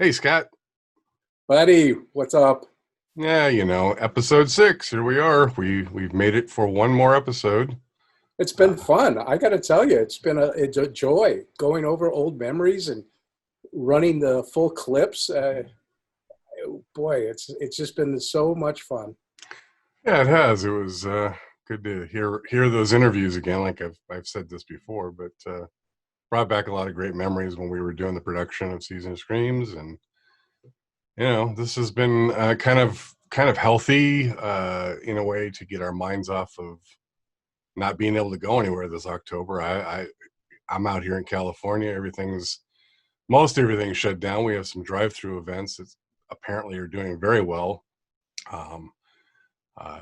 Hey, Scott. Buddy, what's up? Yeah, episode 6. Here we are. We've made it for one more episode. It's been Uh, fun. I got to tell you, it's a joy going over old memories and running the full clips. Boy, it's just been so much fun. yeah, it has. It was good to hear those interviews again. Like I've said this before, but brought back a lot of great memories when we were doing the production of Season of Screams, and this has been kind of healthy in a way to get our minds off of not being able to go anywhere this October. I'm out here in California. Most everything's shut down. We have some drive-through events that apparently are doing very well. Um,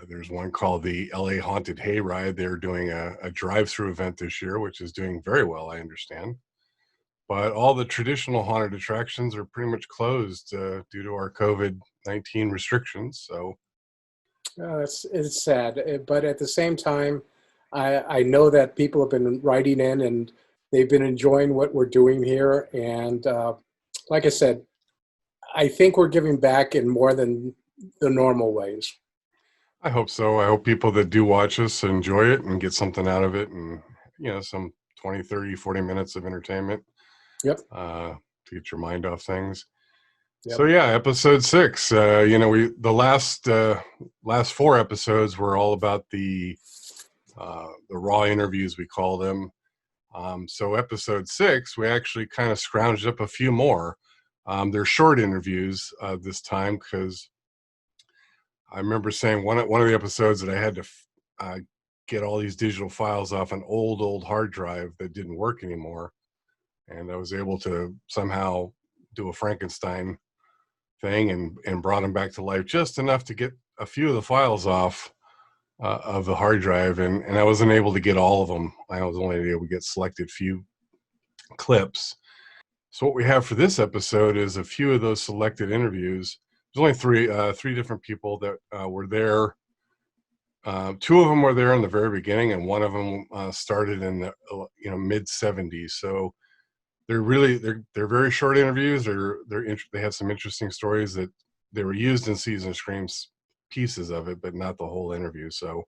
there's one called the LA Haunted Hayride. They're doing a drive-through event this year, which is doing very well, I understand. But all the traditional haunted attractions are pretty much closed due to our COVID-19 restrictions. So, It's sad, but at the same time, I know that people have been writing in and they've been enjoying what we're doing here. And like I said, I think we're giving back in more than the normal ways. I hope so. I hope people that do watch us enjoy it and get something out of it, and some 20, 30, 40 minutes of entertainment Yep, to get your mind off things. So yep. yeah, episode 6. We the last 4 episodes were all about the raw interviews, we call them. So episode 6, we actually kind of scrounged up a few more. They're short interviews this time because I remember saying one of the episodes that I had to get all these digital files off an old hard drive that didn't work anymore, and I was able to somehow do a Frankenstein thing and brought them back to life just enough to get a few of the files off of the hard drive, and I wasn't able to get all of them. I was only able to get selected few clips. So what we have for this episode is a few of those selected interviews. There's only three different people that were there. 2 of them were there in the very beginning, and one of them started in the mid '70s. So they're very short interviews. They have some interesting stories that they were used in Season of Screams pieces of it, but not the whole interview. So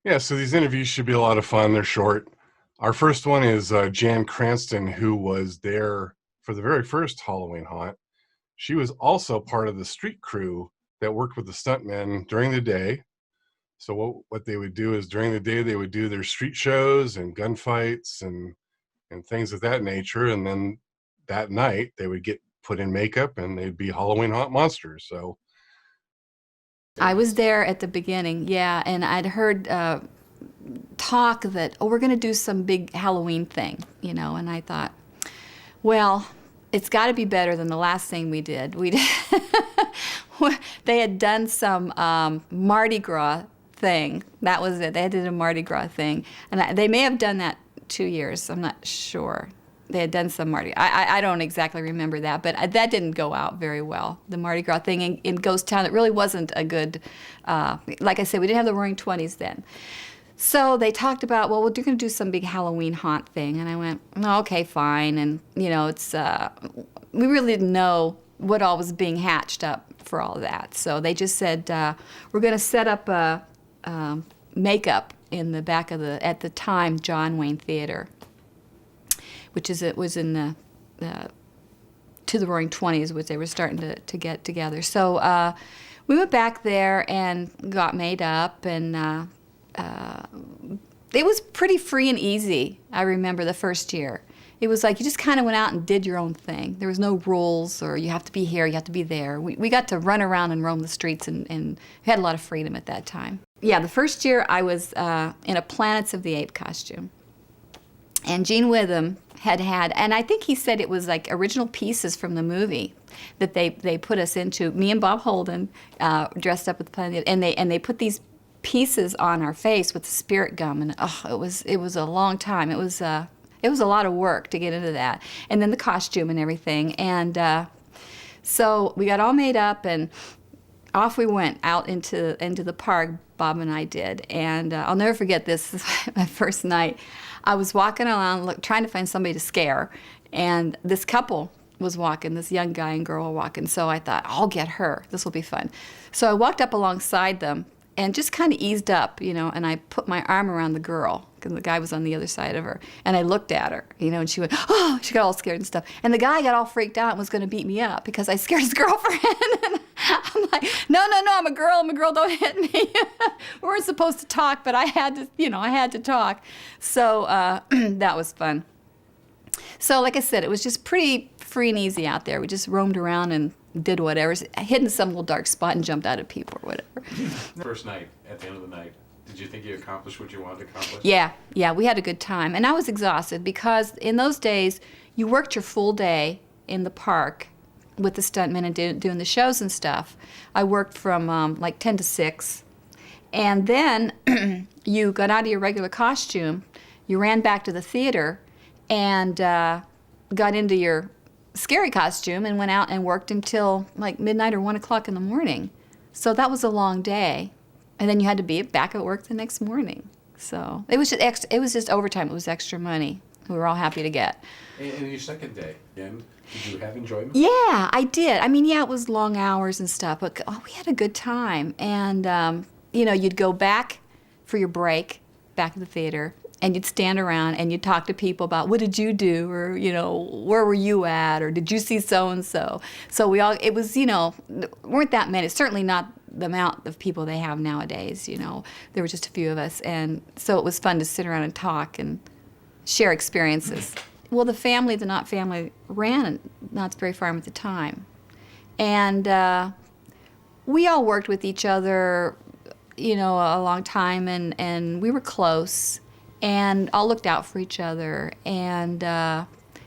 yeah, so these interviews should be a lot of fun. They're short. Our first one is Jan Cranston, who was there for the very first Halloween haunt. She was also part of the street crew that worked with the stuntmen during the day. So what they would do is during the day they would do their street shows and gunfights and things of that nature, and then that night they would get put in makeup and they'd be Halloween haunt monsters. So I was there at the beginning, yeah, and I'd heard talk that, oh, we're going to do some big Halloween thing, and I thought, well, it's got to be better than the last thing we did. They had done some Mardi Gras thing. That was it. They had did a Mardi Gras thing, and they may have done that 2 years. I'm not sure. They had done some Mardi. I don't exactly remember that, but that didn't go out very well. The Mardi Gras thing in Ghost Town, it really wasn't a good. Like I said, we didn't have the Roaring Twenties then. So they talked about, well, we're going to do some big Halloween haunt thing, and I went, oh, okay, fine. And it's we really didn't know what all was being hatched up for all of that. So they just said we're going to set up makeup in the back of at the time John Wayne Theater, which it was in the to the Roaring Twenties, which they were starting to get together. So we went back there and got made up, and it was pretty free and easy. I remember the first year. It was like you just kind of went out and did your own thing. There was no rules or you have to be here, you have to be there. We got to run around and roam the streets, and we had a lot of freedom at that time. Yeah, the first year I was in a Planets of the Apes costume. And Gene Witham had, and I think he said it was like original pieces from the movie that they put us into. Me and Bob Holden dressed up with the Planet, and they put these pieces on our face with spirit gum, and it was a long time. It was a lot of work to get into that, and then the costume and everything. And so we got all made up, and off we went out into the park. Bob and I did, and I'll never forget this. This was my first night. I was walking around trying to find somebody to scare, and this couple was walking, this young guy and girl were walking. So I thought, I'll get her. This will be fun. So I walked up alongside them and just kind of eased up, and I put my arm around the girl because the guy was on the other side of her. And I looked at her, and she went, oh, she got all scared and stuff. And the guy got all freaked out and was going to beat me up because I scared his girlfriend. And I'm like, no, I'm a girl, don't hit me. We weren't supposed to talk, but I had to talk. So that was fun. So like I said, it was just pretty free and easy out there. We just roamed around and did whatever, hid in some little dark spot and jumped out at people or whatever. First night, at the end of the night, did you think you accomplished what you wanted to accomplish? Yeah, we had a good time. And I was exhausted because in those days, you worked your full day in the park with the stuntmen and doing the shows and stuff. I worked from like 10 to 6. And then you got out of your regular costume, you ran back to the theater, and got into your scary costume and went out and worked until like midnight or 1 o'clock in the morning. So that was a long day. And then you had to be back at work the next morning. So it was just overtime. It was extra money. We were all happy to get. And your second day, did you have enjoyment? Yeah, I did. I mean, it was long hours and stuff, but we had a good time. And, you'd go back for your break, back at the theater, and you'd stand around and you'd talk to people about what did you do, or, where were you at, or did you see so-and-so? So it was, weren't that many. It's certainly not the amount of people they have nowadays, There were just a few of us. And so it was fun to sit around and talk and share experiences. Well, the Knott family ran Knott's Berry Farm at the time. And we all worked with each other, a long time, and we were close. And all looked out for each other, and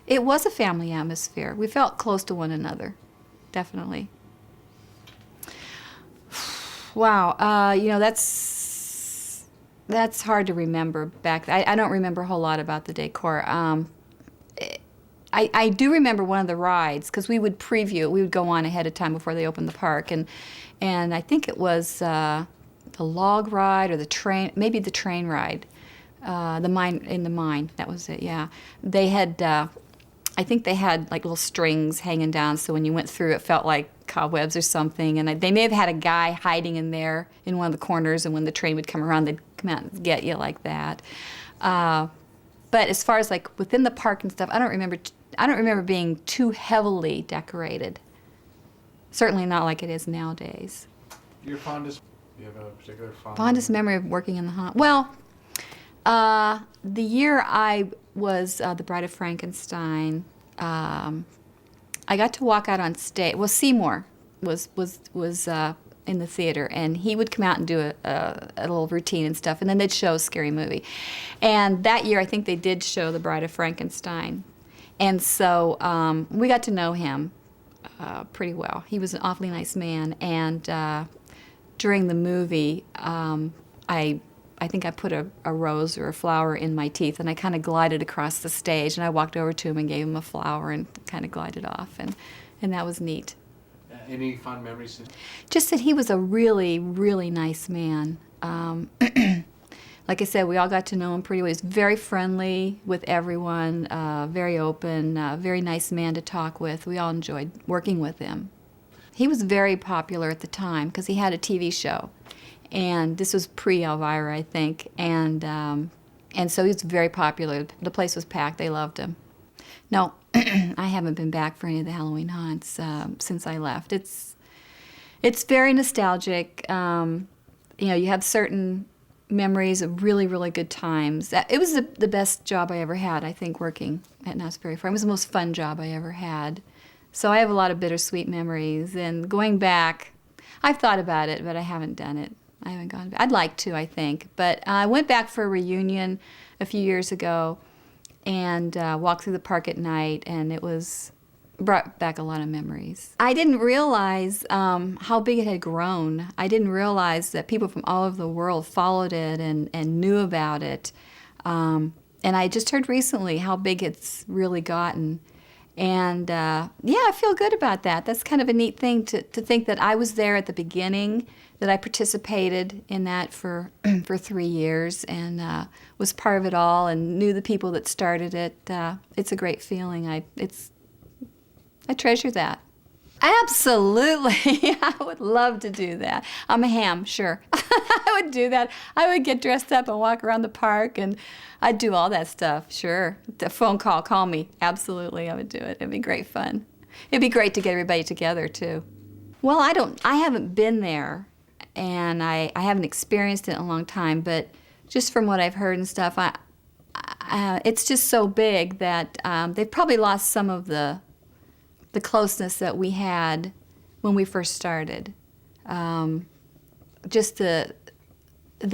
it was a family atmosphere. We felt close to one another, definitely. Wow, that's hard to remember back. I don't remember a whole lot about the decor. I do remember one of the rides because we would preview it. We would go on ahead of time before they opened the park, and I think it was the log ride or the train, maybe the train ride. The mine, that was it, yeah. They had, I think they had like little strings hanging down, so when you went through it felt like cobwebs or something, and they may have had a guy hiding in there in one of the corners, and when the train would come around, they'd come out and get you like that. But as far as like within the park and stuff, I don't remember being too heavily decorated. Certainly not like it is nowadays. Do you have a particular fondest memory of working in the haunt? Well, the year I was the Bride of Frankenstein, I got to walk out on stage. Well, Seymour was in the theater, and he would come out and do a little routine and stuff, and then they'd show a scary movie. And that year, I think they did show the Bride of Frankenstein, and so we got to know him pretty well. He was an awfully nice man, and during the movie, I think I put a rose or a flower in my teeth, and I kind of glided across the stage, and I walked over to him and gave him a flower and kind of glided off, and that was neat. Any fond memories? Just that he was a really, really nice man. Like I said, we all got to know him pretty well. He was very friendly with everyone, very open, very nice man to talk with. We all enjoyed working with him. He was very popular at the time because he had a TV show. And this was pre-Elvira, I think, and so he was very popular. The place was packed. They loved him. No, I haven't been back for any of the Halloween haunts since I left. It's very nostalgic. You have certain memories of really, really good times. It was the best job I ever had, I think, working at Knott's Berry Farm. It was the most fun job I ever had. So I have a lot of bittersweet memories. And going back, I've thought about it, but I haven't done it. I haven't gone back. I'd like to, I think. But I went back for a reunion a few years ago and walked through the park at night, and it brought back a lot of memories. I didn't realize how big it had grown. I didn't realize that people from all over the world followed it and knew about it. And I just heard recently how big it's really gotten. And I feel good about that. That's kind of a neat thing to think that I was there at the beginning, that I participated in that for 3 years and was part of it all and knew the people that started it. It's a great feeling. I treasure that. Absolutely. I would love to do that. I'm a ham, sure. I would do that. I would get dressed up and walk around the park, and I'd do all that stuff, sure. The phone call me. Absolutely, I would do it. It'd be great fun. It'd be great to get everybody together, too. Well, I haven't been there, and I haven't experienced it in a long time, but just from what I've heard and stuff, it's just so big that they've probably lost some of the closeness that we had when we first started. They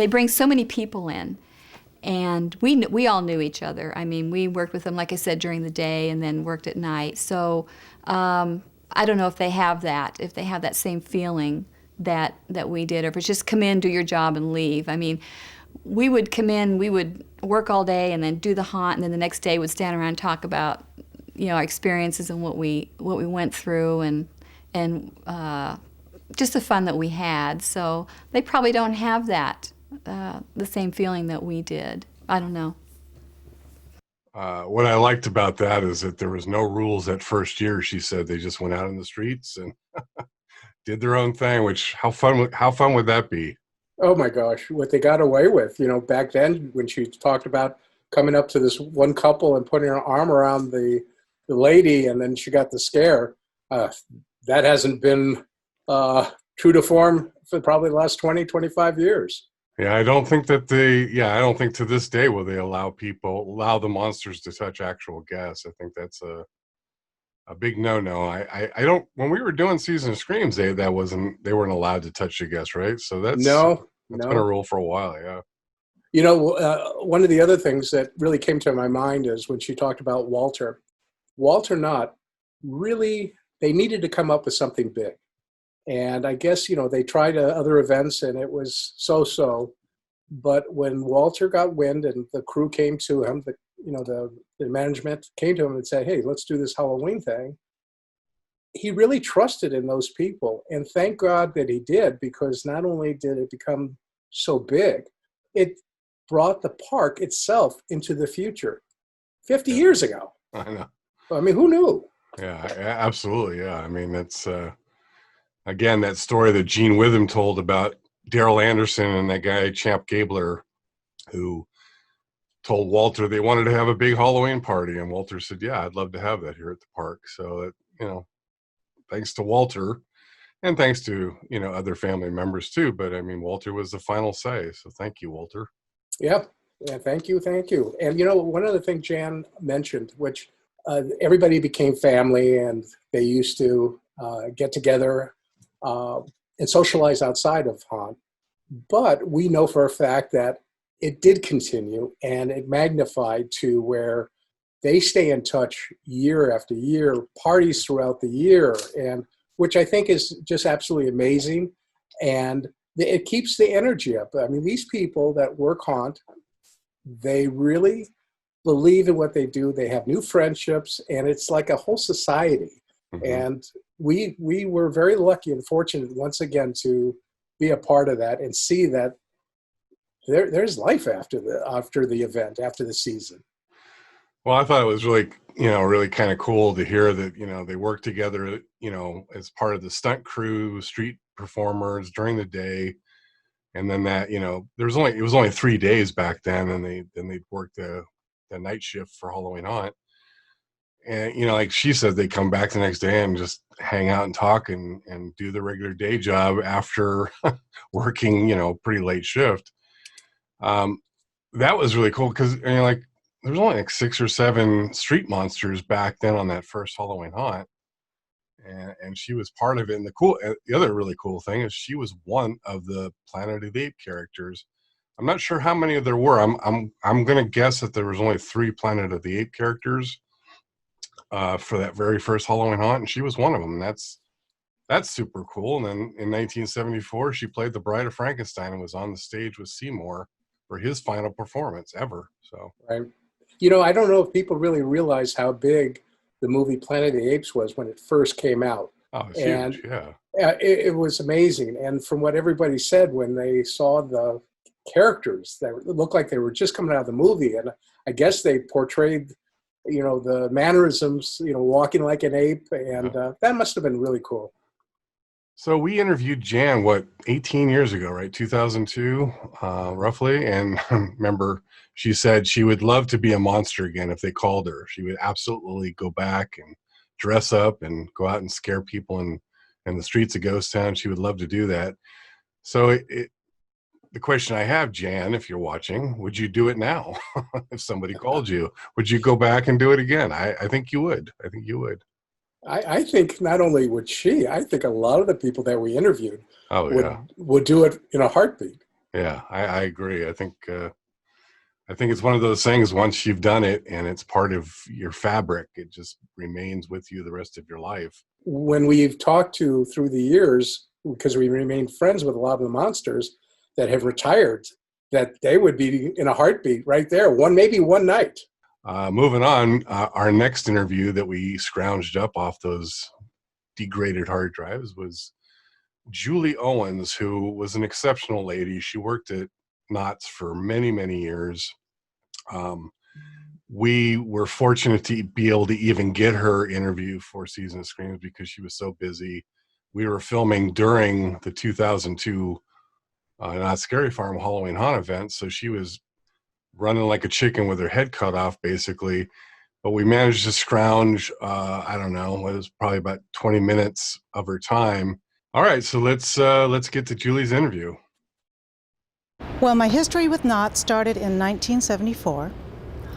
bring so many people in, and we all knew each other. I mean, we worked with them, like I said, during the day and then worked at night. So I don't know if they have that same feeling that we did, or if it's just come in, do your job, and leave. I mean, we would come in, we would work all day and then do the haunt, and then the next day would stand around and talk about, our experiences and what we went through, and just the fun that we had. So they probably don't have that the same feeling that we did. I don't know. What I liked about that is that there was no rules that first year. She said they just went out in the streets and did their own thing. Which how fun would that be? Oh my gosh, what they got away with, back then when she talked about coming up to this one couple and putting her arm around the lady, and then she got the scare. That hasn't been true to form for probably the last 20, 25 years. Yeah, I don't think to this day will they allow the monsters to touch actual guests. I think that's a big no-no. I don't, when we were doing Season of Screams, they weren't allowed to touch the guests, right? So that's been a rule for a while, yeah. One of the other things that really came to my mind is when she talked about Walter Knott, really, they needed to come up with something big. And I guess, they tried other events and it was so-so. But when Walter got wind and the crew came to him, the management came to him and said, hey, let's do this Halloween thing. He really trusted in those people. And thank God that he did, because not only did it become so big, it brought the park itself into the future 50 years ago. I know. I mean, who knew? Yeah, absolutely. Yeah. I mean, that's, again, that story that Gene Witham told about Daryl Anderson and that guy, Champ Gabler, who told Walter they wanted to have a big Halloween party. And Walter said, yeah, I'd love to have that here at the park. So, thanks to Walter and thanks to, other family members too. But I mean, Walter was the final say. So thank you, Walter. Yep. Yeah, thank you. And, one other thing Jan mentioned, which everybody became family and they used to get together and socialize outside of haunt. But we know for a fact that it did continue, and it magnified to where they stay in touch year after year, parties throughout the year, and which I think is just absolutely amazing. And it keeps the energy up. I mean, these people that work haunt, they really believe in what they do. They have new friendships, and it's like a whole society. Mm-hmm. And we were very lucky and fortunate once again to be a part of that and see that there's life after the event, after the season. Well, I thought it was really, really kind of cool to hear that, they work together, as part of the stunt crew, street performers during the day. And then that, it was only 3 days back then, and they'd work the night shift for Halloween Haunt. And, like she said, they come back the next day and just hang out and talk and do the regular day job after working, pretty late shift. That was really cool because, there was only like 6 or 7 street monsters back then on that first Halloween Haunt. And she was part of it. And the other really cool thing is she was one of the Planet of the Apes characters. I'm not sure how many there were. I'm going to guess that there was only 3 Planet of the Apes characters for that very first Halloween Haunt, and she was one of them. That's super cool. And then in 1974, she played the Bride of Frankenstein and was on the stage with Seymour for his final performance ever. So, right. I don't know if people really realize how big the movie Planet of the Apes was when it first came out. Oh, it's huge, yeah. It was amazing. And from what everybody said when they saw the characters that looked like they were just coming out of the movie, and I guess they portrayed the mannerisms, walking like an ape, and that must have been really cool. So we interviewed Jan, 18 years ago, right? 2002, roughly. And remember, she said she would love to be a monster again if they called her. She would absolutely go back and dress up and go out and scare people in the streets of Ghost Town. She would love to do that. So the question I have, Jan, if you're watching, would you do it now? If somebody called you, would you go back and do it again? I think you would. I think you would. I think not only would she, I think a lot of the people that we interviewed would do it in a heartbeat. Yeah, I agree. I think it's one of those things, once you've done it and it's part of your fabric, it just remains with you the rest of your life. When we've talked to through the years, because we remained friends with a lot of the monsters that have retired, that they would be in a heartbeat right there, maybe one night. Moving on, our next interview that we scrounged up off those degraded hard drives was Julie Owens, who was an exceptional lady. She worked at Knott's for many, many years. We were fortunate to be able to even get her interview for Season of Screams because she was so busy. We were filming during the 2002 Not Scary Farm Halloween Haunt event, so she was running like a chicken with her head cut off, basically. But we managed to scrounge, I don't know, it was probably about 20 minutes of her time. All right, so let's get to Julie's interview. Well, my history with Knott started in 1974.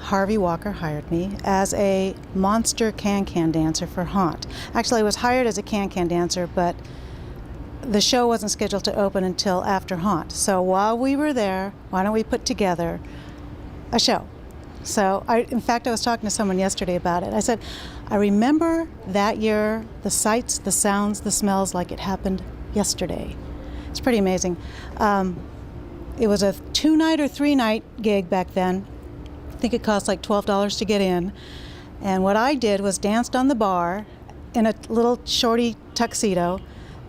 Harvey Walker hired me as a monster can-can dancer for Haunt. Actually, I was hired as a can-can dancer, but the show wasn't scheduled to open until after Haunt. So while we were there, why don't we put together a show? So in fact, I was talking to someone yesterday about it. I said, I remember that year, the sights, the sounds, the smells like it happened yesterday. It's pretty amazing. It was a 2-night or 3-night gig back then. I think it cost like $12 to get in. And what I did was danced on the bar in a little shorty tuxedo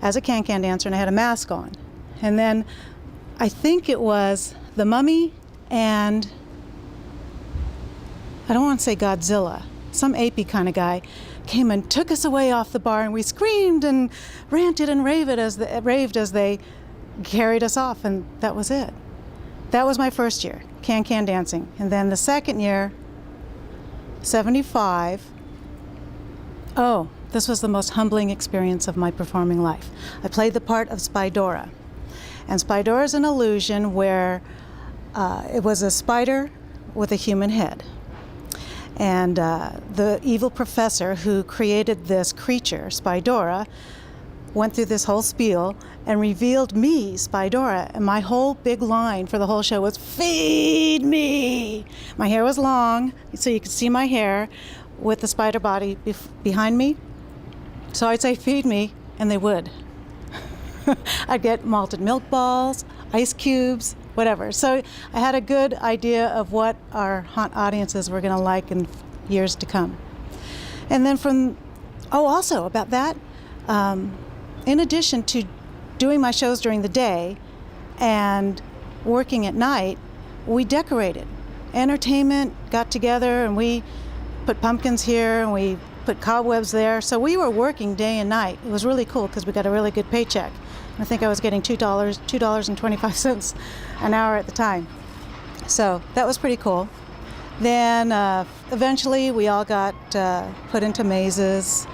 as a can-can dancer, and I had a mask on. And then I think it was the Mummy and I don't want to say Godzilla, some apey kind of guy came and took us away off the bar, and we screamed and ranted and raved as they carried us off, and that was it. That was my first year, can-can dancing. And then the second year, 75, this was the most humbling experience of my performing life. I played the part of Spydora. And Spydora is an illusion where it was a spider with a human head. And the evil professor who created this creature, Spydora, went through this whole spiel and revealed me, Spydora, and my whole big line for the whole show was, "Feed me!" My hair was long, so you could see my hair with the spider body behind me. So I'd say, "Feed me," and they would. I'd get malted milk balls, ice cubes, whatever. So I had a good idea of what our haunt audiences were going to like in years to come. And then also about that, in addition to doing my shows during the day and working at night, we decorated. Entertainment got together and we put pumpkins here and we put cobwebs there. So we were working day and night. It was really cool because we got a really good paycheck. I think I was getting $2.25 an hour at the time. So that was pretty cool. Then eventually we all got put into mazes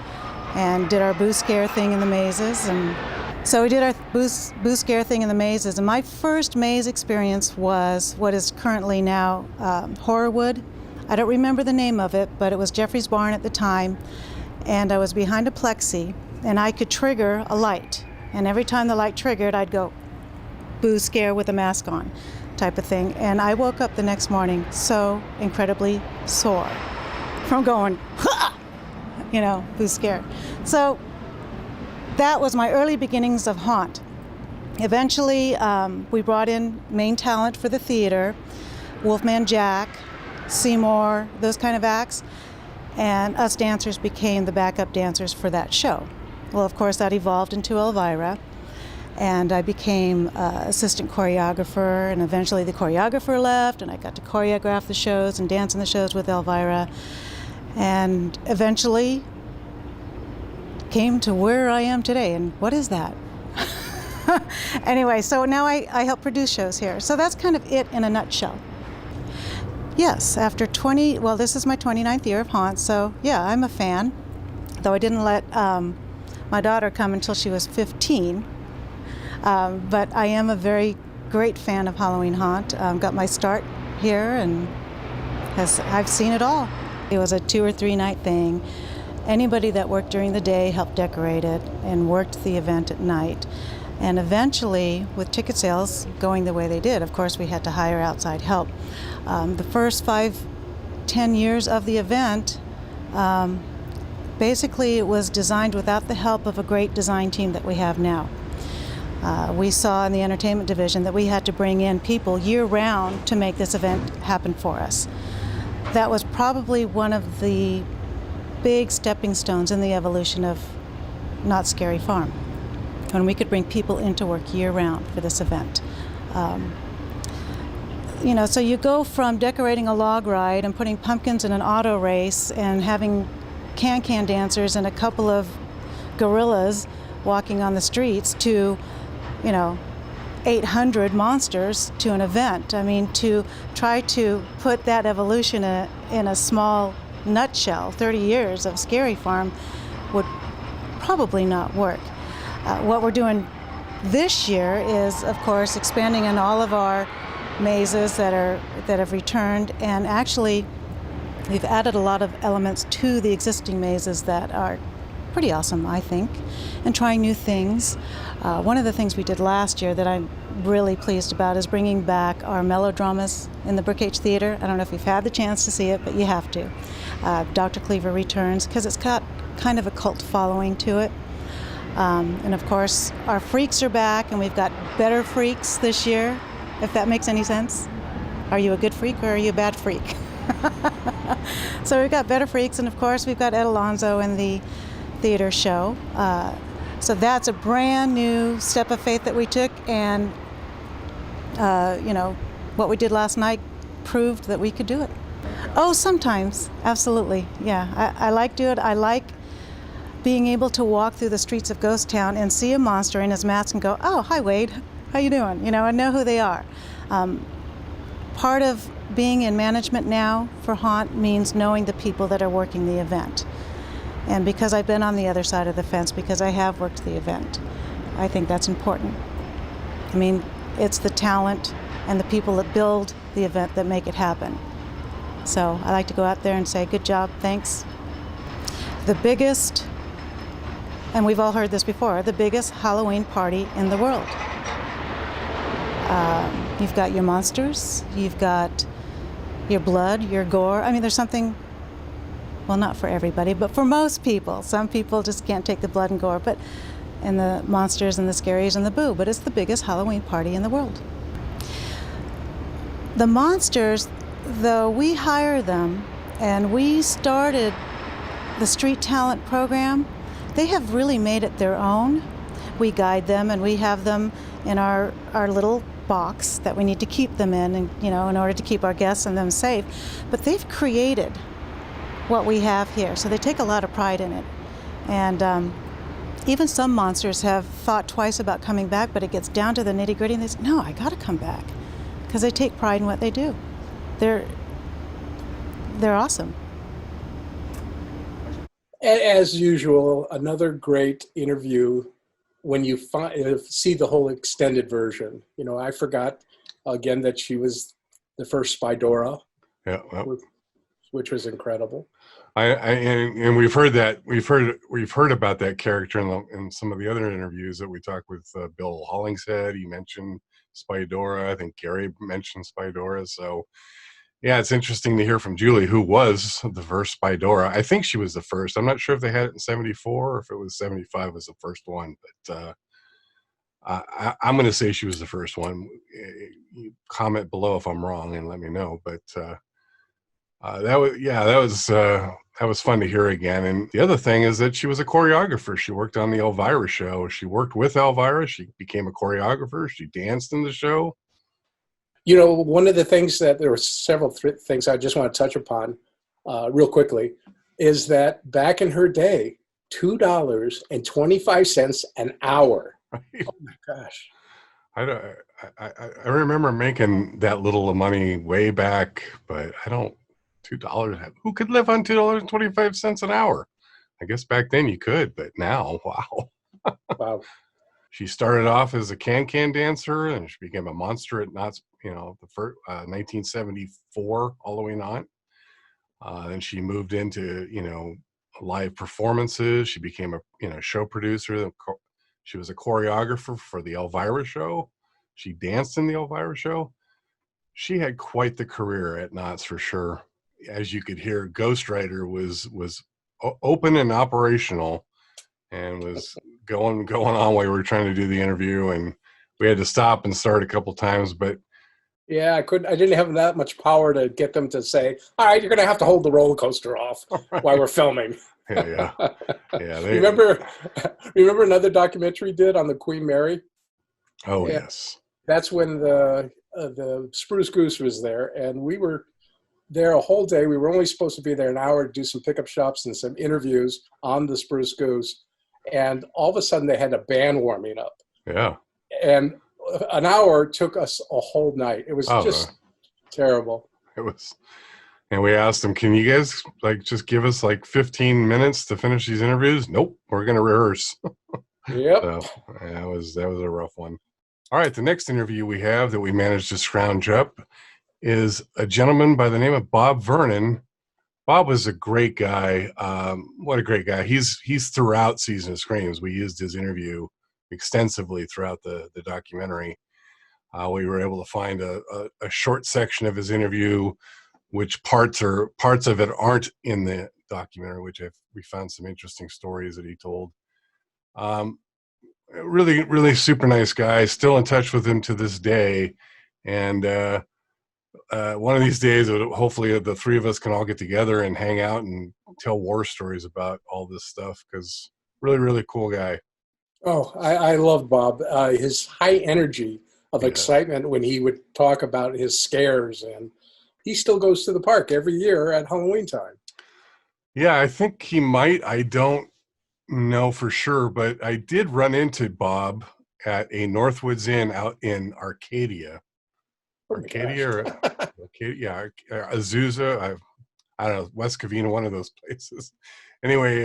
and did our boo scare thing in the mazes. And so we did our boo scare thing in the mazes. And my first maze experience was what is currently now Horrorwood. I don't remember the name of it, but it was Jeffrey's Barn at the time. And I was behind a plexi and I could trigger a light. And every time the light triggered, I'd go boo scare with a mask on type of thing. And I woke up the next morning so incredibly sore from going, ha! Boo scare. So that was my early beginnings of haunt. Eventually, we brought in main talent for the theater, Wolfman Jack, Seymour, those kind of acts, and us dancers became the backup dancers for that show. Well, of course, that evolved into Elvira, and I became assistant choreographer, and eventually the choreographer left, and I got to choreograph the shows and dance in the shows with Elvira. and eventually came to where I am today. And what is that? Anyway, so now I help produce shows here. So that's kind of it in a nutshell. Yes, after this is my 29th year of Haunt, so yeah, I'm a fan, though I didn't let my daughter come until she was 15. But I am a very great fan of Halloween Haunt. Got my start here, and I've seen it all. It was a 2 or 3 night thing. Anybody that worked during the day helped decorate it and worked the event at night. And eventually, with ticket sales going the way they did, of course, we had to hire outside help. The first 5-10 years of the event, basically it was designed without the help of a great design team that we have now. We saw in the entertainment division that we had to bring in people year-round to make this event happen for us. That was probably one of the big stepping stones in the evolution of Knott Scary Farm, when we could bring people into work year-round for this event. So you go from decorating a log ride and putting pumpkins in an auto race and having can-can dancers and a couple of gorillas walking on the streets to, 800 monsters to an event. I mean, to try to put that evolution in a small nutshell, 30 years of Scary Farm, would probably not work. What we're doing this year is, of course, expanding in all of our mazes that have returned, and actually we've added a lot of elements to the existing mazes that are pretty awesome, I think, and trying new things. One of the things we did last year that I'm really pleased about is bringing back our melodramas in the Brookage Theater. I don't know if you've had the chance to see it, but you have to. Dr. Cleaver returns because it's got kind of a cult following to it. And of course, our freaks are back, and we've got better freaks this year, if that makes any sense. Are you a good freak or are you a bad freak? So we've got better freaks, and of course we've got Ed Alonzo in the theater show. So that's a brand new step of faith that we took, and what we did last night proved that we could do it. Oh, sometimes, absolutely, yeah. I like doing it. I like being able to walk through the streets of Ghost Town and see a monster in his mask and go, "Oh, hi Wade, how you doing?" And know who they are. Part of being in management now for Haunt means knowing the people that are working the event. And because I've been on the other side of the fence, because I have worked the event, I think that's important. I mean, it's the talent and the people that build the event that make it happen. So I like to go out there and say, good job, thanks. The biggest, and we've all heard this before, the biggest Halloween party in the world. You've got your monsters, you've got your blood, your gore. I mean, there's something, well, not for everybody, but for most people. Some people just can't take the blood and gore, and the monsters and the scaries and the boo, but it's the biggest Halloween party in the world. The monsters, though, we hire them, and we started the street talent program. They have really made it their own. We guide them, and we have them in our little box that we need to keep them in, and in order to keep our guests and them safe. But they've created what we have here, so they take a lot of pride in it. And even some monsters have thought twice about coming back, but it gets down to the nitty-gritty, and they say, no, I gotta come back, because they take pride in what they do. They're awesome. As usual, another great interview when you see the whole extended version. I forgot again that she was the first Spydora, Yeah, well, which was incredible. And we've heard about that character in some of the other interviews that we talked with Bill Hollingshead. He mentioned Spydora. I think Gary mentioned Spydora. So yeah, it's interesting to hear from Julie, who was the first Spydora. I think she was the first. I'm not sure if they had it in 74 or if it was 75 was the first one, but I'm going to say she was the first one. You comment below if I'm wrong and let me know. But that was fun to hear again. And the other thing is that she was a choreographer. She worked on the Elvira show. She worked with Elvira. She became a choreographer. She danced in the show. One of the things that there were several things I just want to touch upon real quickly. is that back in her day, $2.25 an hour. Right? Oh my gosh. I remember making that little of money way back, but I don't. $2. Who could live on $2.25 an hour? I guess back then you could, but now, wow. Wow. She started off as a can dancer, and she became a monster at Knott's, the first 1974 all the way on. And she moved into, live performances. She became a, show producer. She was a choreographer for the Elvira show. She danced in the Elvira show. She had quite the career at Knott's for sure. As you could hear, Ghostwriter was open and operational, and was going on while we were trying to do the interview, and we had to stop and start a couple times. But yeah, I didn't have that much power to get them to say, all right, you're going to have to hold the roller coaster off while we're filming. yeah. Remember another documentary we did on the Queen Mary? Oh, yeah. Yes. That's when the Spruce Goose was there, and we were there a whole day. We were only supposed to be there an hour to do some pickup shops and some interviews on the Spruce Goose. And all of a sudden they had a band warming up. Yeah. And an hour took us a whole night. It was just terrible. It was. And we asked them, can you guys just give us 15 minutes to finish these interviews? Nope. We're going to rehearse. Yep. So that was a rough one. All right. The next interview we have that we managed to scrounge up is a gentleman by the name of Bob Vernon. Bob was a great guy. What a great guy. He's throughout Season of Screams. We used his interview extensively throughout the documentary. We were able to find a short section of his interview, which parts of it aren't in the documentary, which we found some interesting stories that he told. Really, really super nice guy. Still in touch with him to this day. And one of these days, hopefully the three of us can all get together and hang out and tell war stories about all this stuff, because really, really cool guy. Oh, I love Bob. His high energy of excitement when he would talk about his scares, and he still goes to the park every year at Halloween time. Yeah, I think he might. I don't know for sure, but I did run into Bob at a Northwoods Inn out in Arcadia. Azusa, I don't know, West Covina, one of those places. Anyway,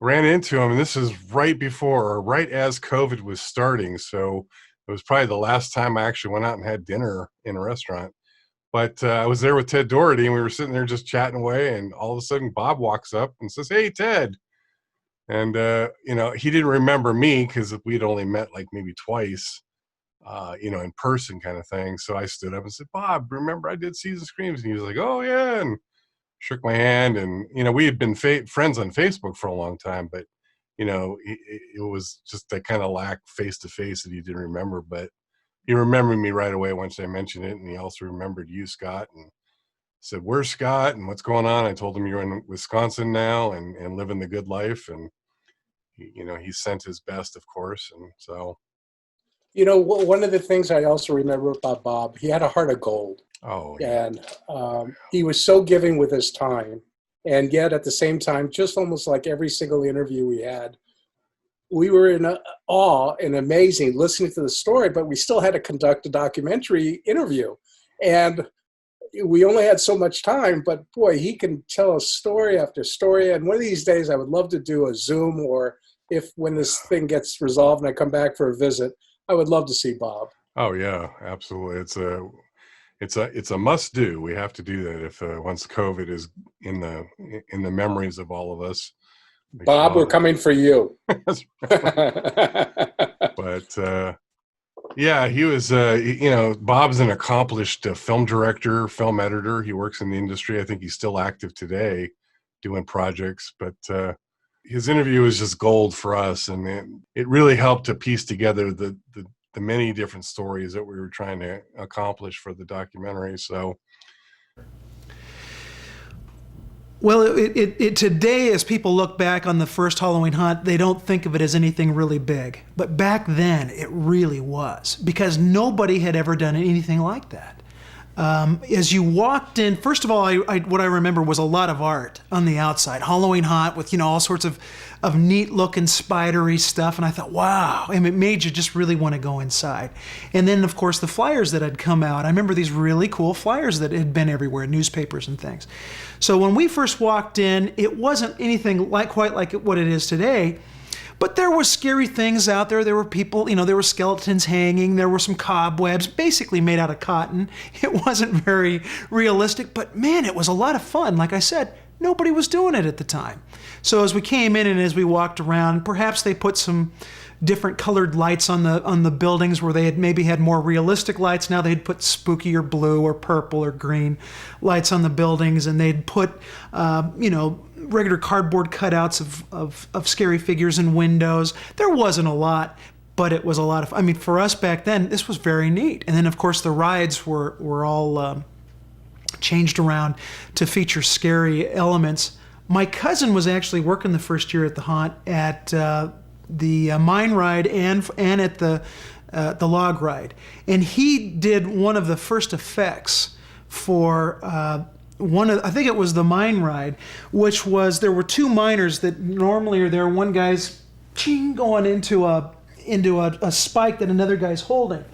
ran into him, and this is right as COVID was starting, so it was probably the last time I actually went out and had dinner in a restaurant. But I was there with Ted Doherty, and we were sitting there just chatting away, and all of a sudden Bob walks up and says, "Hey, Ted." And he didn't remember me because we'd only met maybe twice. In person kind of thing. So I stood up and said, "Bob, remember I did Season of Screams?" And he was like, "Oh yeah," and shook my hand. And, we had been friends on Facebook for a long time, but, it was just that kind of lack face-to-face that he didn't remember. But he remembered me right away once I mentioned it. And he also remembered you, Scott, and said, "Where's Scott? And what's going on?" I told him, "You're in Wisconsin now and living the good life." And, he sent his best, of course. And so... one of the things I also remember about Bob, he had a heart of gold. Oh, yeah. And he was so giving with his time. And yet at the same time, just almost like every single interview we had, we were in awe and amazing listening to the story, but we still had to conduct a documentary interview. And we only had so much time, but boy, he can tell us story after story. And one of these days I would love to do a Zoom, or when this thing gets resolved and I come back for a visit, I would love to see Bob. Oh yeah, absolutely. It's a must do. We have to do that if once COVID is in the memories of all of us. Bob, we're coming for you. But yeah, he was. Bob's an accomplished film director, film editor. He works in the industry. I think he's still active today, doing projects. But his interview is just gold for us, and it really helped to piece together the many different stories that we were trying to accomplish for the documentary. So, well, it today, as people look back on the first Halloween hunt, they don't think of it as anything really big. But back then, it really was, because nobody had ever done anything like that. As you walked in, first of all, what I remember was a lot of art on the outside. Halloween Haunt with, all sorts of neat-looking spidery stuff. And I thought, wow. And it made you just really want to go inside. And then, of course, the flyers that had come out. I remember these really cool flyers that had been everywhere, newspapers and things. So when we first walked in, it wasn't anything quite like what it is today. But there were scary things out there. There were people, there were skeletons hanging. There were some cobwebs, basically made out of cotton. It wasn't very realistic, but man, it was a lot of fun. Like I said, nobody was doing it at the time. So as we came in and as we walked around, perhaps they put some different colored lights on the buildings where they had maybe had more realistic lights. Now they'd put spooky or blue or purple or green lights on the buildings, and they'd put, regular cardboard cutouts of scary figures in windows. There wasn't a lot, but it was a lot of, for us back then, this was very neat. And then, of course, the rides were all changed around to feature scary elements. My cousin was actually working the first year at the haunt at the mine ride and at the log ride. And he did one of the first effects for I think it was the mine ride, which was there were two miners that normally are there. One guy's going into a spike that another guy's holding.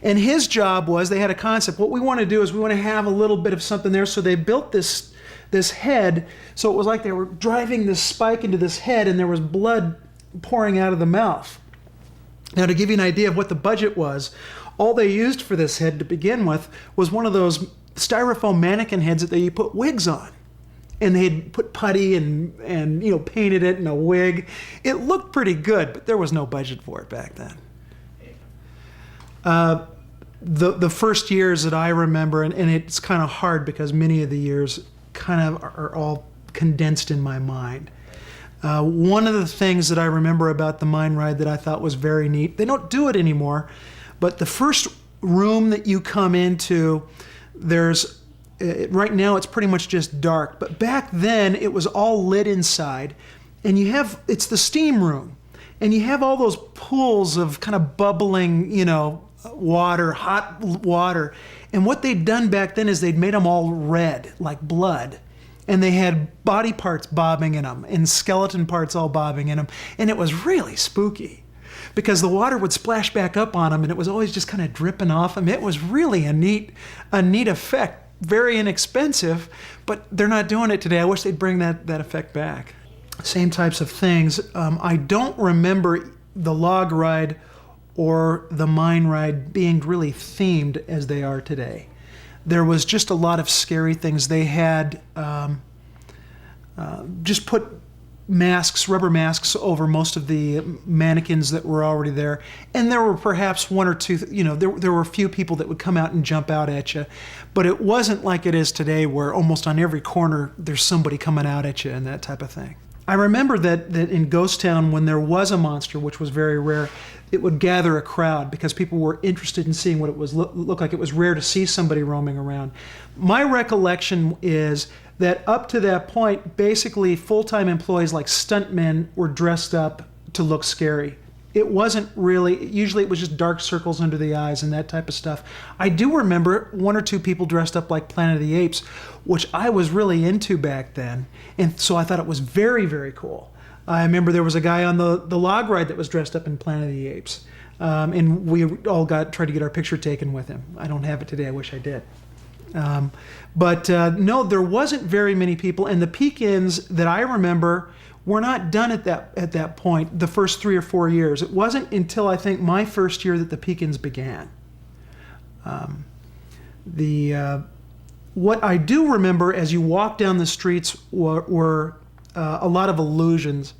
And his job was, they had a concept. What we want to do is we want to have a little bit of something there. So they built this head. So it was like they were driving this spike into this head and there was blood pouring out of the mouth. Now, to give you an idea of what the budget was, all they used for this head to begin with was one of those styrofoam mannequin heads that they put wigs on. And they had put putty and painted it in a wig. It looked pretty good, but there was no budget for it back then. The first years that I remember, and it's kind of hard because many of the years kind of are all condensed in my mind. One of the things that I remember about the mine ride that I thought was very neat, they don't do it anymore, but the first room that you come into, right now it's pretty much just dark, but back then it was all lit inside, and it's the steam room, and you have all those pools of kind of bubbling, water, hot water, and what they'd done back then is they'd made them all red, like blood, and they had body parts bobbing in them, and skeleton parts all bobbing in them, and it was really spooky, because the water would splash back up on them, and it was always just kind of dripping off them. It was really a neat effect. Very inexpensive, but they're not doing it today. I wish they'd bring that effect back. Same types of things. I don't remember the log ride or the mine ride being really themed as they are today. There was just a lot of scary things. They had just put rubber masks over most of the mannequins that were already there. And there were perhaps one or two, there were a few people that would come out and jump out at you. But it wasn't like it is today where almost on every corner there's somebody coming out at you and that type of thing. I remember that in Ghost Town, when there was a monster, which was very rare, it would gather a crowd because people were interested in seeing what it was look like. It was rare to see somebody roaming around. My recollection is that up to that point, basically full-time employees like stuntmen were dressed up to look scary. It wasn't really, usually it was just dark circles under the eyes and that type of stuff. I do remember one or two people dressed up like Planet of the Apes, which I was really into back then. And so I thought it was very, very cool. I remember there was a guy on the log ride that was dressed up in Planet of the Apes. And we all tried to get our picture taken with him. I don't have it today, I wish I did. But no, there wasn't very many people, and the peek-ins that I remember were not done at that point, the first 3 or 4 years. It wasn't until I think my first year that the peek-ins began. What I do remember as you walk down the streets were a lot of illusions.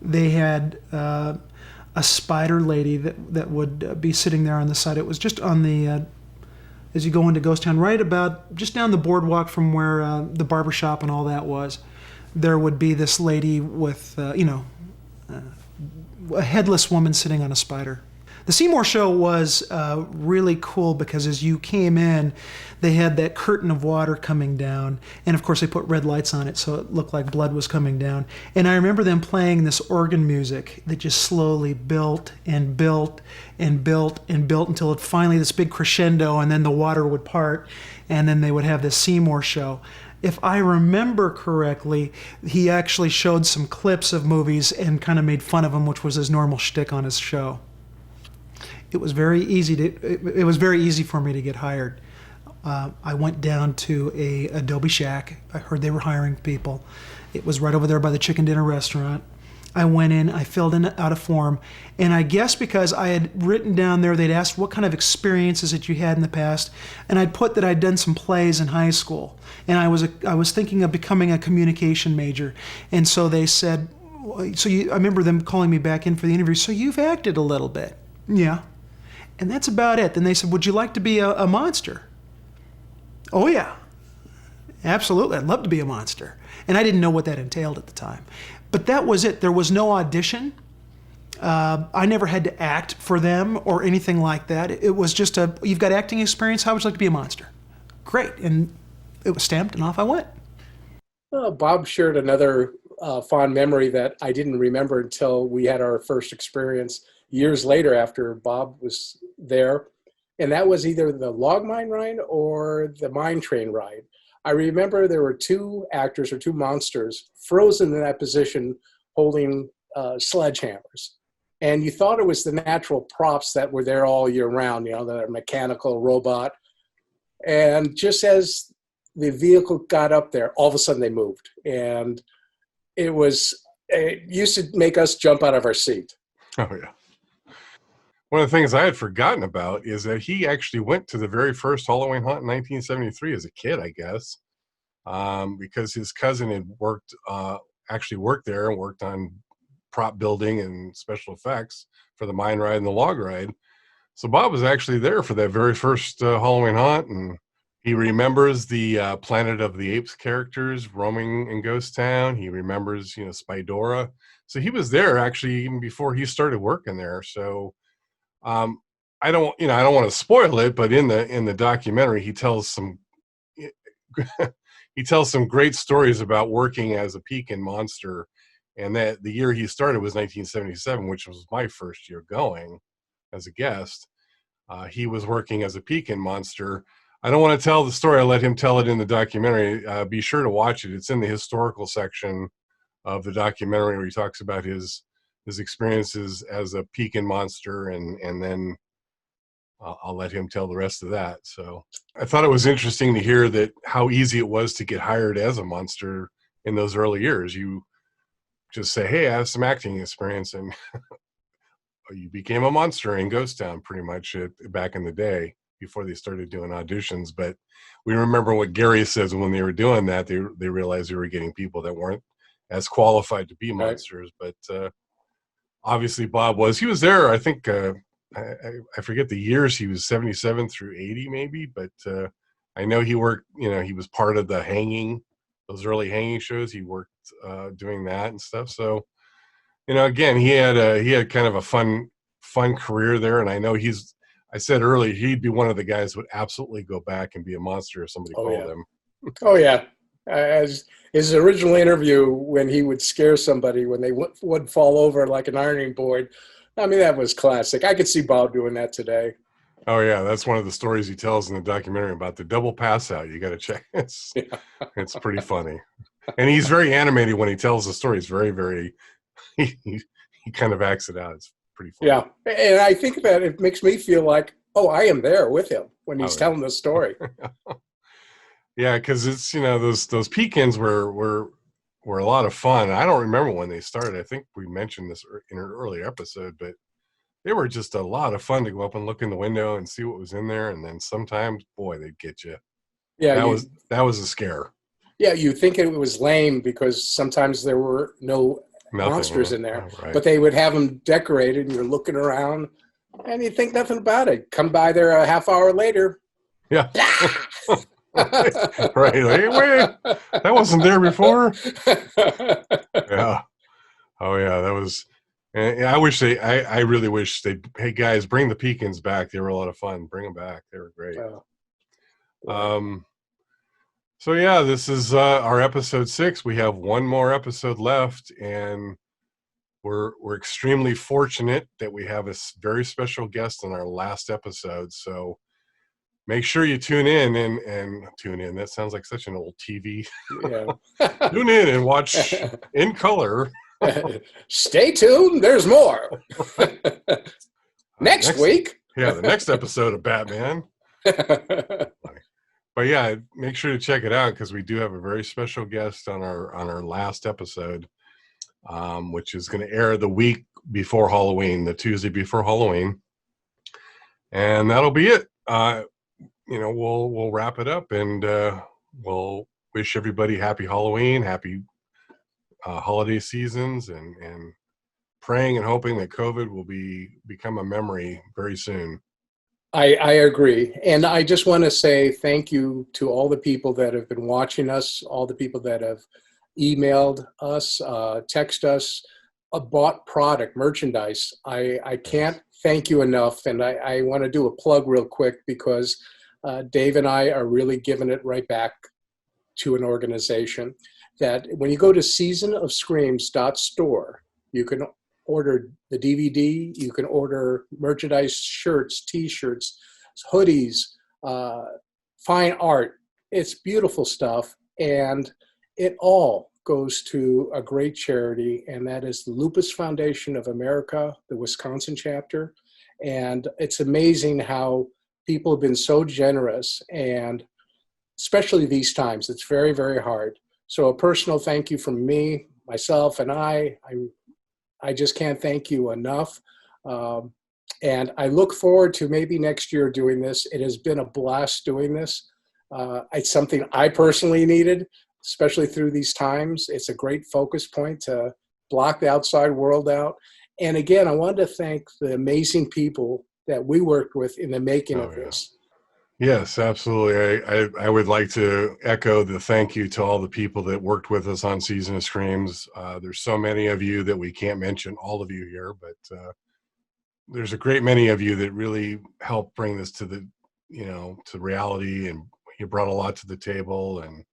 They had a spider lady that would be sitting there on the side. It was just on the as you go into Ghost Town, right about just down the boardwalk from where the barbershop and all that was, there would be this lady with, a headless woman sitting on a spider. The Seymour Show was really cool because as you came in, they had that curtain of water coming down, and of course they put red lights on it so it looked like blood was coming down. And I remember them playing this organ music that just slowly built and built and built and built until it finally this big crescendo, and then the water would part, and then they would have this Seymour Show. If I remember correctly, he actually showed some clips of movies and kind of made fun of them, which was his normal shtick on his show. It was very easy for me to get hired. I went down to a Adobe Shack. I heard they were hiring people. It was right over there by the Chicken Dinner restaurant. I went in, I filled out a form, and I guess because I had written down there, they'd asked what kind of experiences that you had in the past, and I'd put that I'd done some plays in high school, and I was thinking of becoming a communication major, and so they said, I remember them calling me back in for the interview, so you've acted a little bit. Yeah. And that's about it. Then they said, would you like to be a monster? Oh yeah, absolutely, I'd love to be a monster. And I didn't know what that entailed at the time. But that was it. There was no audition. I never had to act for them or anything like that. It was just you've got acting experience, how would you like to be a monster? Great. And it was stamped and off I went. Bob shared another fond memory that I didn't remember until we had our first experience years later after Bob was there. And that was either the log mine ride or the mine train ride. I remember there were two actors or two monsters frozen in that position holding sledgehammers. And you thought it was the natural props that were there all year round, the mechanical robot. And just as the vehicle got up there, all of a sudden they moved. And it used to make us jump out of our seat. Oh, yeah. One of the things I had forgotten about is that he actually went to the very first Halloween Hunt in 1973 as a kid, I guess, because his cousin had actually worked there and worked on prop building and special effects for the mine ride and the log ride. So Bob was actually there for that very first Halloween Hunt, and he remembers the Planet of the Apes characters roaming in Ghost Town. He remembers, Spydora. So he was there actually even before he started working there. So I don't want to spoil it, but in the documentary, he tells some great stories about working as a Pekin monster, and that the year he started was 1977, which was my first year going as a guest. He was working as a Pekin monster. I don't want to tell the story. I'll let him tell it in the documentary. Be sure to watch it. It's in the historical section of the documentary where he talks about his experiences as a Pekin monster, and then I'll let him tell the rest of that. So I thought it was interesting to hear that how easy it was to get hired as a monster in those early years. You just say, hey, I have some acting experience, and you became a monster in Ghost Town pretty much back in the day before they started doing auditions. But we remember what Gary says when they were doing that, they realized they were getting people that weren't as qualified to be monsters. Right. But obviously Bob he was there. I think I forget the years. He was 77 through 80 maybe, but I know he worked, he was part of those early hanging shows. He worked doing that and stuff. So, again, he had kind of a fun career there. And I know I said earlier, he'd be one of the guys who would absolutely go back and be a monster if somebody called him. Oh yeah. As his original interview, when he would scare somebody when they would fall over like an ironing board, I mean, that was classic. I could see Bob doing that today. Oh yeah, that's one of the stories he tells in the documentary about the double pass out. You got to check. It's pretty funny, and he's very animated when he tells the story. He's very, very. He kind of acts it out. It's pretty funny. Yeah, and I think that it makes me feel like, I am there with him when he's telling the story. Yeah, because it's those Pekins were a lot of fun. I don't remember when they started. I think we mentioned this in an earlier episode, but they were just a lot of fun to go up and look in the window and see what was in there. And then sometimes, boy, they'd get you. Yeah, that was a scare. Yeah, you think it was lame because sometimes there were no monsters in there, right. But they would have them decorated, and you're looking around, and you think nothing about it. Come by there a half hour later. Yeah. Right. Hey, wait, that wasn't there before. Yeah. Oh yeah, that was And I really wish hey guys, bring the Pekins back. They were a lot of fun. Bring them back. They were great. So yeah, this is our episode 6. We have one more episode left, and we're extremely fortunate that we have a very special guest in our last episode. So make sure you tune in and tune in. That sounds like such an old TV. Yeah. Tune in and watch in color. Stay tuned. There's more. Next week. Yeah, the next episode of Batman. But yeah, make sure to check it out because we do have a very special guest on our last episode, which is going to air the week before Halloween, the Tuesday before Halloween, and that'll be it. We'll wrap it up, and we'll wish everybody happy Halloween, happy holiday seasons, and praying and hoping that COVID will become a memory very soon. I agree. And I just want to say thank you to all the people that have been watching us, all the people that have emailed us, text us, bought product, merchandise. I can't thank you enough. And I want to do a plug real quick because Dave and I are really giving it right back to an organization that when you go to seasonofscreams.store, you can order the DVD, you can order merchandise, shirts, t-shirts, hoodies, fine art. It's beautiful stuff, and it all goes to a great charity, and that is the Lupus Foundation of America, the Wisconsin chapter. And it's amazing how people have been so generous, and especially these times, it's very, very hard. So a personal thank you from me, myself, and I just can't thank you enough. And I look forward to maybe next year doing this. It has been a blast doing this. It's something I personally needed, especially through these times. It's a great focus point to block the outside world out. And again, I wanted to thank the amazing people that we worked with in the making of this. Yes, absolutely. I would like to echo the thank you to all the people that worked with us on Season of Screams. There's so many of you that we can't mention all of you here, but there's a great many of you that really helped bring this to to reality, and you brought a lot to the table, and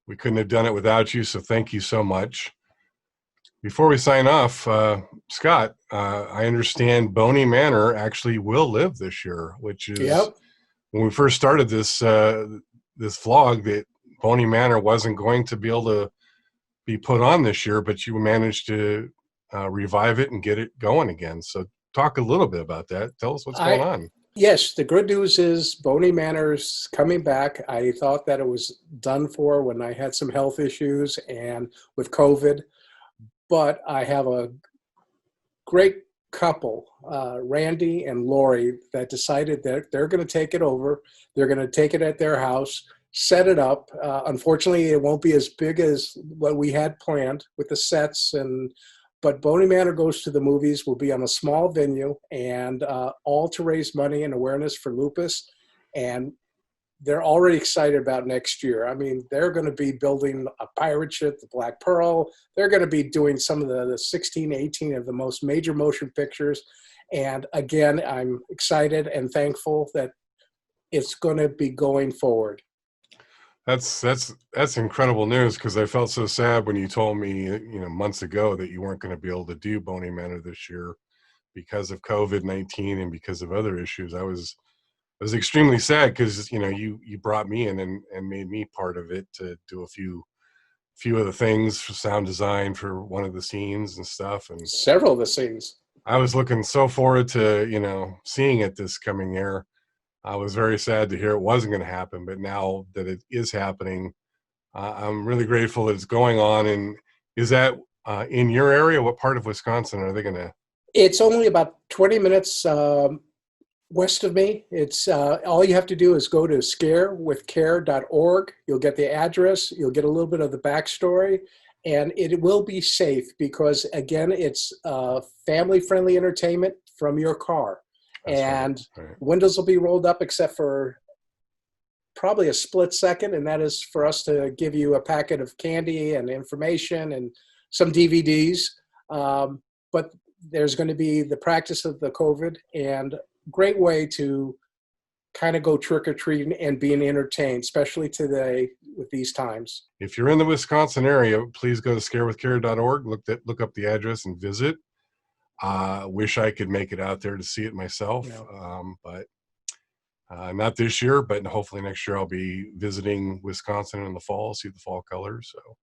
we couldn't have done it without you. So thank you so much. Before we sign off, Scott, I understand Boney Manor actually will live this year, which is when we first started this vlog, that Boney Manor wasn't going to be able to be put on this year, but you managed to revive it and get it going again. So talk a little bit about that. Tell us what's going on. Yes, the good news is Boney Manor's coming back. I thought that it was done for when I had some health issues and with COVID, but I have a great couple, Randy and Lori, that decided that they're going to take it over. They're going to take it at their house, set it up. Unfortunately, it won't be as big as what we had planned with the sets, but Boney Manor Goes to the Movies will be on a small venue, and all to raise money and awareness for lupus. And they're already excited about next year. I mean, they're going to be building a pirate ship, the Black Pearl. They're going to be doing some of the 16, 18 of the most major motion pictures. And again, I'm excited and thankful that it's going to be going forward. That's incredible news, because I felt so sad when you told me, months ago that you weren't going to be able to do Boney Manor this year because of COVID-19 and because of other issues. I was extremely sad because you brought me in and made me part of it to do a few of the things for sound design for one of the scenes and stuff, and several of the scenes. I was looking so forward to seeing it this coming year. I was very sad to hear it wasn't going to happen, but now that it is happening, I'm really grateful that it's going on. And is that in your area? What part of Wisconsin are they going to? It's only about 20 minutes west of me. It's all you have to do is go to scarewithcare.org. You'll get the address. You'll get a little bit of the backstory, and it will be safe because, again, it's family-friendly entertainment from your car. That's and right. Windows will be rolled up except for probably a split second, and that is for us to give you a packet of candy and information and some DVDs. But there's going to be the practice of the COVID, and great way to kind of go trick-or-treating and being entertained, especially today with these times. If you're in the Wisconsin area, please go to scarewithcare.org, look up the address and visit. Wish I could make it out there to see it myself, but not this year, but hopefully next year I'll be visiting Wisconsin in the fall, see the fall colors. So.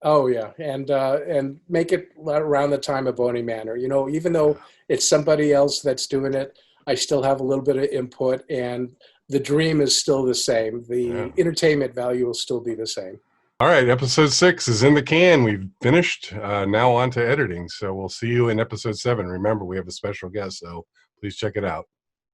Oh yeah, and make it around the time of Boney Manor. Even though it's somebody else that's doing it, I still have a little bit of input, and the dream is still the same. The entertainment value will still be the same. All right, episode 6 is in the can. We've finished. Now on to editing. So we'll see you in episode 7. Remember, we have a special guest, so please check it out.